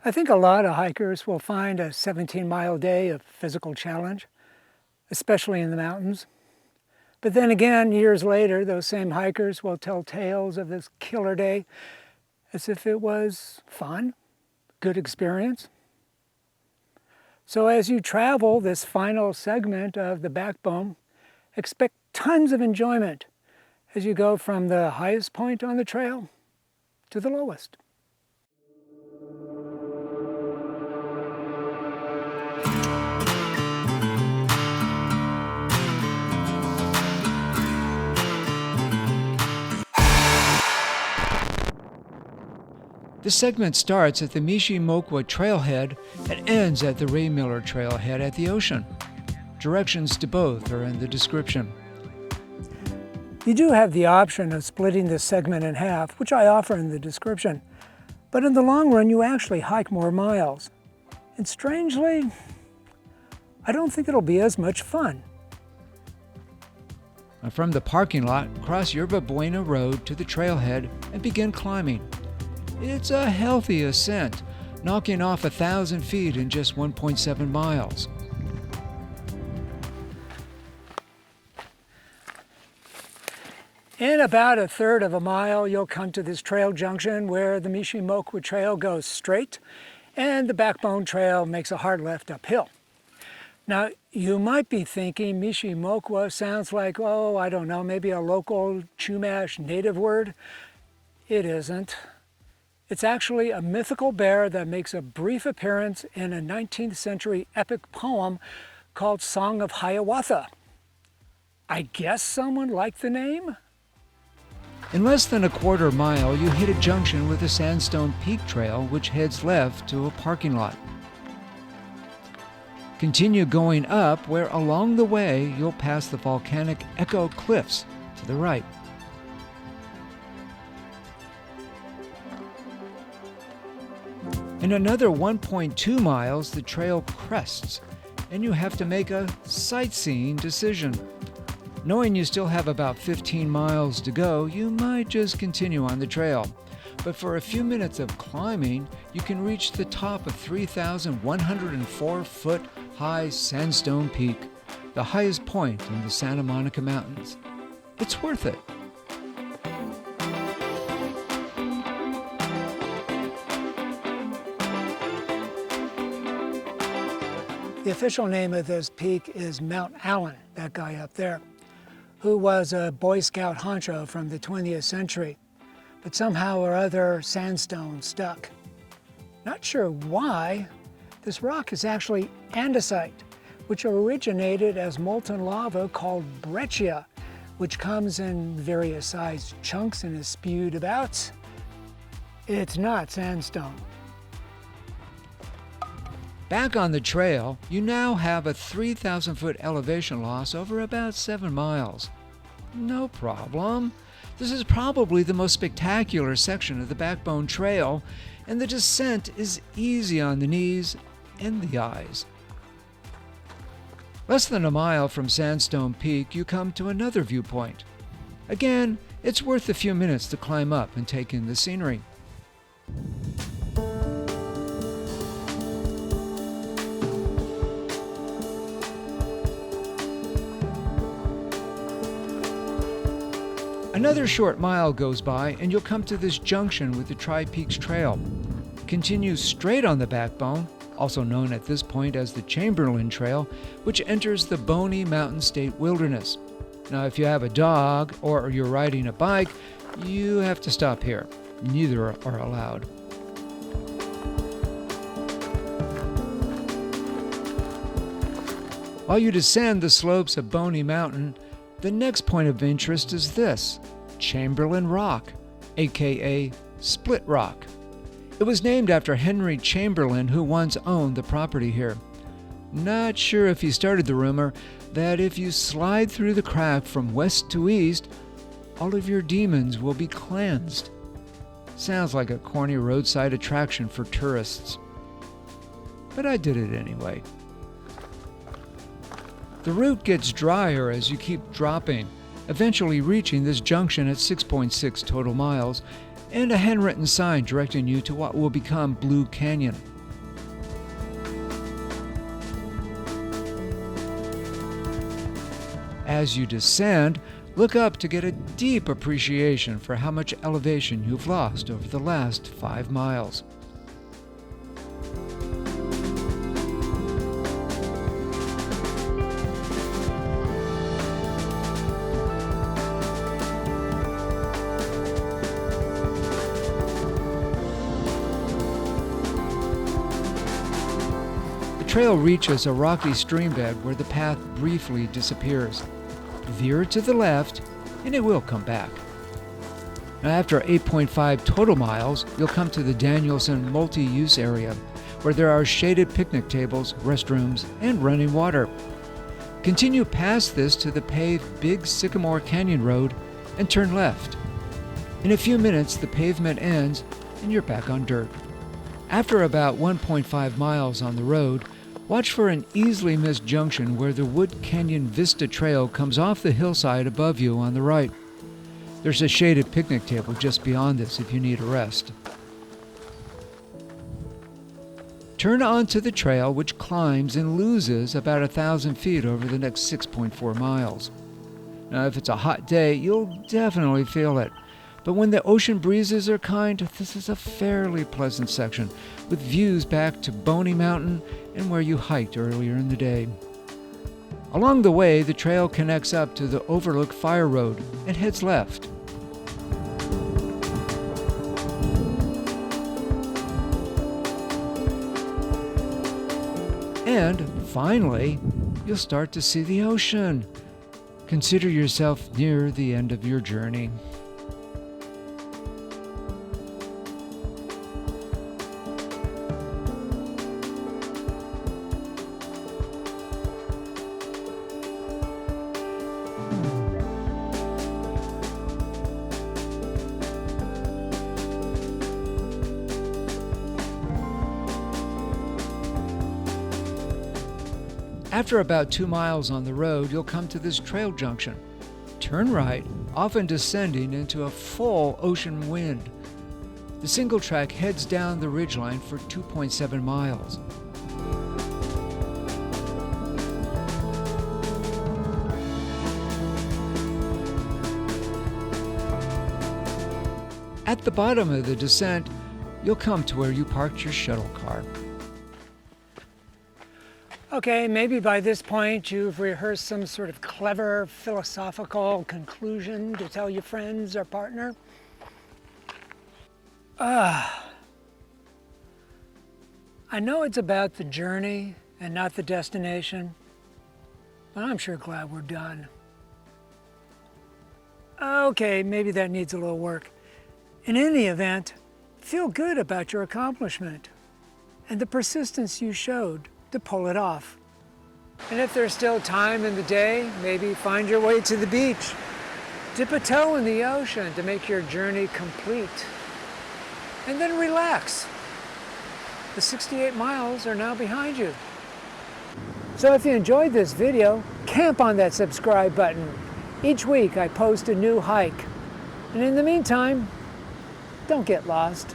I think a lot of hikers will find a 17-mile day a physical challenge, especially in the mountains. But then again, years later, those same hikers will tell tales of this killer day as if it was fun, good experience. So as you travel this final segment of the backbone, expect tons of enjoyment as you go from the highest point on the trail to the lowest. This segment starts at the Mishe Mokwa Trailhead and ends at the Ray Miller Trailhead at the ocean. Directions to both are in the description. You do have the option of splitting this segment in half, which I offer in the description. But in the long run, you actually hike more miles. And strangely, I don't think it'll be as much fun. From the parking lot, cross Yerba Buena Road to the trailhead and begin climbing. It's a healthy ascent, knocking off 1,000 feet in just 1.7 miles. In about a third of a mile, you'll come to this trail junction where the Mishe Mokwa Trail goes straight and the Backbone Trail makes a hard left uphill. Now, you might be thinking Mishe Mokwa sounds like, oh, I don't know, maybe a local Chumash native word. It isn't. It's actually a mythical bear that makes a brief appearance in a 19th century epic poem called Song of Hiawatha. I guess someone liked the name? In less than a quarter mile, you hit a junction with the Sandstone Peak Trail, which heads left to a parking lot. Continue going up, where along the way you'll pass the volcanic Echo Cliffs to the right. In another 1.2 miles, the trail crests, and you have to make a sightseeing decision. Knowing you still have about 15 miles to go, you might just continue on the trail. But for a few minutes of climbing, you can reach the top of 3,104-foot high Sandstone Peak, the highest point in the Santa Monica Mountains. It's worth it. The official name of this peak is Mount Allen, that guy up there, who was a Boy Scout honcho from the 20th century, but somehow or other sandstone stuck. Not sure why. This rock is actually andesite, which originated as molten lava called breccia, which comes in various sized chunks and is spewed about. It's not sandstone. Back on the trail, you now have a 3,000-foot elevation loss over about 7 miles. No problem. This is probably the most spectacular section of the Backbone Trail, and the descent is easy on the knees and the eyes. Less than a mile from Sandstone Peak, you come to another viewpoint. Again, it's worth a few minutes to climb up and take in the scenery. Another short mile goes by and you'll come to this junction with the Tri-Peaks Trail. Continue straight on the Backbone, also known at this point as the Chamberlain Trail, which enters the Boney Mountain State Wilderness. Now, if you have a dog or you're riding a bike, you have to stop here. Neither are allowed. While you descend the slopes of Boney Mountain, the next point of interest is this, Chamberlain Rock, aka Split Rock. It was named after Henry Chamberlain, who once owned the property here. Not sure if he started the rumor that if you slide through the crack from west to east, all of your demons will be cleansed. Sounds like a corny roadside attraction for tourists. But I did it anyway. The route gets drier as you keep dropping, eventually reaching this junction at 6.6 total miles, and a handwritten sign directing you to what will become Blue Canyon. as you descend, look up to get a deep appreciation for how much elevation you've lost over the last 5 miles. The trail reaches a rocky streambed where the path briefly disappears. Veer to the left, and it will come back. Now, after 8.5 total miles, you'll come to the Danielson multi-use area, where there are shaded picnic tables, restrooms, and running water. Continue past this to the paved Big Sycamore Canyon Road and turn left. In a few minutes, the pavement ends, and you're back on dirt. After about 1.5 miles on the road, watch for an easily missed junction where the Wood Canyon Vista Trail comes off the hillside above you on the right. There's a shaded picnic table just beyond this if you need a rest. Turn onto the trail, which climbs and loses about 1,000 feet over the next 6.4 miles. Now, if it's a hot day, you'll definitely feel it. But when the ocean breezes are kind, this is a fairly pleasant section, with views back to Boney Mountain and where you hiked earlier in the day. Along the way, the trail connects up to the Overlook Fire Road and heads left. And finally, you'll start to see the ocean. Consider yourself near the end of your journey. After about 2 miles on the road, you'll come to this trail junction. Turn right, often descending into a full ocean wind. The single track heads down the ridgeline for 2.7 miles. At the bottom of the descent, you'll come to where you parked your shuttle car. Okay, maybe by this point you've rehearsed some sort of clever philosophical conclusion to tell your friends or partner. I know it's about the journey and not the destination, but I'm sure glad we're done. Okay, maybe that needs a little work. In any event, feel good about your accomplishment and the persistence you showed to pull it off. And if there's still time in the day, maybe find your way to the beach. Dip a toe in the ocean to make your journey complete. And then relax. The 68 miles are now behind you. So if you enjoyed this video, camp on that subscribe button. Each week I post a new hike. And in the meantime, don't get lost.